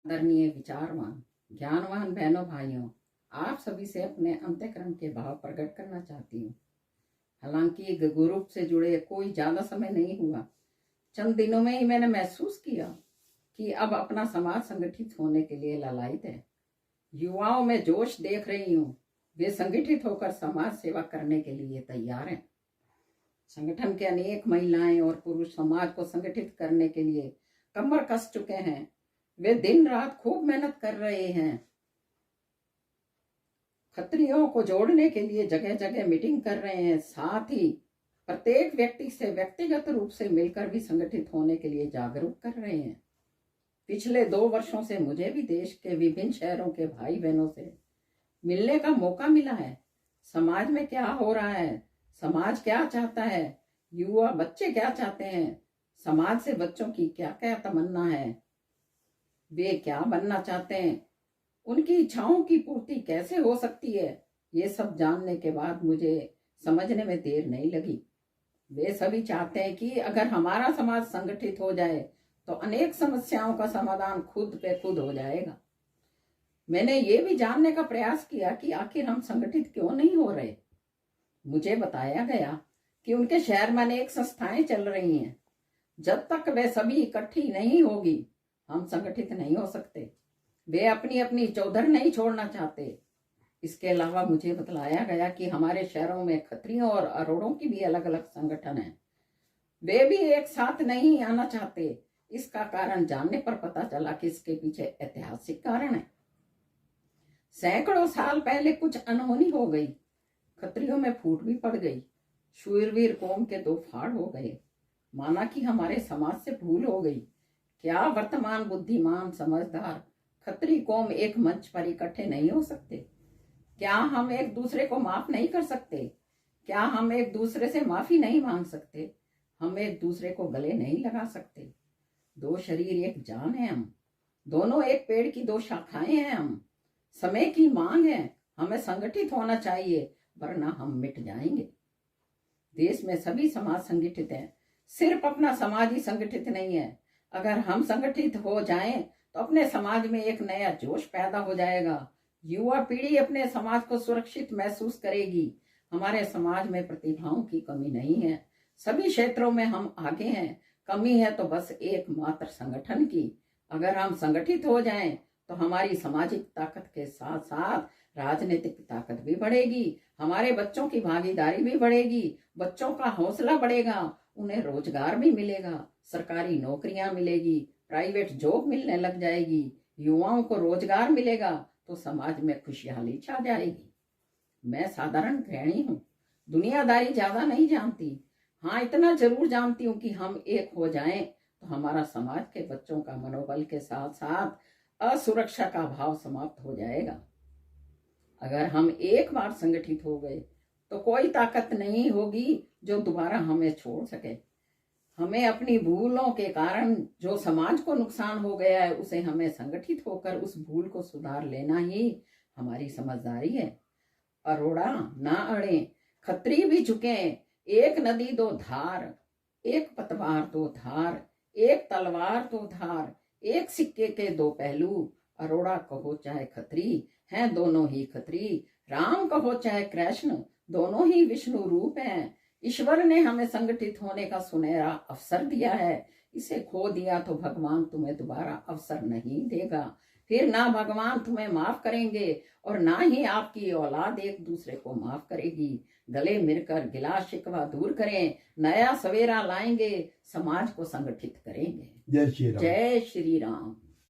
आदरणीय विचारवान ज्ञानवान बहनों भाइयों, आप सभी से अपने अंतःकरण के भाव प्रकट करना चाहती हूँ। हालांकि ग्रुप से जुड़े कोई ज्यादा समय नहीं हुआ, चंद दिनों में ही मैंने महसूस किया कि अब अपना समाज संगठित होने के लिए ललायत है। युवाओं में जोश देख रही हूँ, वे संगठित होकर समाज सेवा करने के लिए तैयार हैं। संगठन के अनेक महिलाएं और पुरुष समाज को संगठित करने के लिए कमर कस चुके हैं। वे दिन रात खूब मेहनत कर रहे हैं। खत्रियों को जोड़ने के लिए जगह जगह मीटिंग कर रहे हैं। साथ ही प्रत्येक व्यक्ति से व्यक्तिगत रूप से मिलकर भी संगठित होने के लिए जागरूक कर रहे हैं। पिछले 2 वर्षों से मुझे भी देश के विभिन्न शहरों के भाई बहनों से मिलने का मौका मिला है। समाज में क्या हो रहा है, समाज क्या चाहता है, युवा बच्चे क्या चाहते हैं, समाज से बच्चों की क्या क्या तमन्ना है, वे क्या बनना चाहते हैं, उनकी इच्छाओं की पूर्ति कैसे हो सकती है, ये सब जानने के बाद मुझे समझने में देर नहीं लगी। वे सभी चाहते हैं कि अगर हमारा समाज संगठित हो जाए तो अनेक समस्याओं का समाधान खुद पे खुद हो जाएगा। मैंने ये भी जानने का प्रयास किया कि आखिर हम संगठित क्यों नहीं हो रहे। मुझे बताया गया कि उनके शहर में अनेक संस्थाएं चल रही हैं। जब तक वे सभी इकट्ठी नहीं होगी हम संगठित नहीं हो सकते। वे अपनी अपनी चौधर नहीं छोड़ना चाहते। इसके अलावा मुझे बतलाया गया कि हमारे शहरों में खत्रियों और अरोड़ों की भी अलग अलग संगठन हैं। वे भी एक साथ नहीं आना चाहते। इसका कारण जानने पर पता चला कि इसके पीछे ऐतिहासिक कारण है। सैकड़ों साल पहले कुछ अनहोनी हो गई, खत्रियों में फूट भी पड़ गई, शूरवीर कौम के 2 फाड़ हो गए। माना कि हमारे समाज से भूल हो गई। क्या वर्तमान बुद्धिमान समझदार खत्री कौम एक मंच पर इकट्ठे नहीं हो सकते? क्या हम एक दूसरे को माफ नहीं कर सकते? क्या हम एक दूसरे से माफी नहीं मांग सकते? हम एक दूसरे को गले नहीं लगा सकते? 2 शरीर एक जान है हम, दोनों एक पेड़ की 2 शाखाएं हैं हम। समय की मांग है, हमें संगठित होना चाहिए वरना हम मिट जाएंगे। देश में सभी समाज संगठित हैं, सिर्फ अपना समाज ही संगठित नहीं है। अगर हम संगठित हो जाएं तो अपने समाज में एक नया जोश पैदा हो जाएगा। युवा पीढ़ी अपने समाज को सुरक्षित महसूस करेगी। हमारे समाज में प्रतिभाओं की कमी नहीं है, सभी क्षेत्रों में हम आगे हैं। कमी है तो बस एकमात्र संगठन की। अगर हम संगठित हो जाएं तो हमारी सामाजिक ताकत के साथ साथ राजनीतिक ताकत भी बढ़ेगी, हमारे बच्चों की भागीदारी भी बढ़ेगी, बच्चों का हौसला बढ़ेगा, उन्हें रोजगार भी मिलेगा, सरकारी नौकरियां मिलेगी, प्राइवेट जॉब मिलने लग जाएगी, युवाओं को रोजगार मिलेगा तो समाज में खुशहाली छा जाएगी। मैं साधारण गृहिणी हूँ, दुनियादारी ज्यादा नहीं जानती। हाँ, इतना जरूर जानती हूँ कि हम एक हो जाएं तो हमारा समाज के बच्चों का मनोबल के साथ साथ असुरक्षा का भाव समाप्त हो जाएगा। अगर हम एक बार संगठित हो गए तो कोई ताकत नहीं होगी जो दोबारा हमें छोड़ सके। हमें अपनी भूलों के कारण जो समाज को नुकसान हो गया है उसे हमें संगठित होकर उस भूल को सुधार लेना ही हमारी समझदारी है। अरोड़ा ना अड़े, खत्री भी झुके, एक नदी 2 धार, एक पतवार 2 धार, एक तलवार 2 धार, एक सिक्के के 2 पहलू। अरोड़ा कहो चाहे खत्री, हैं दोनों ही खत्री। राम कहो चाहे कृष्ण, दोनों ही विष्णु रूप हैं। ईश्वर ने हमें संगठित होने का सुनहरा अवसर दिया है। इसे खो दिया तो भगवान तुम्हें दोबारा अवसर नहीं देगा। फिर ना भगवान तुम्हें माफ करेंगे और ना ही आपकी औलाद एक दूसरे को माफ करेगी। गले मिलकर गिला शिकवा दूर करें, नया सवेरा लाएंगे, समाज को संगठित करेंगे। जय श्री राम। जय श्री राम।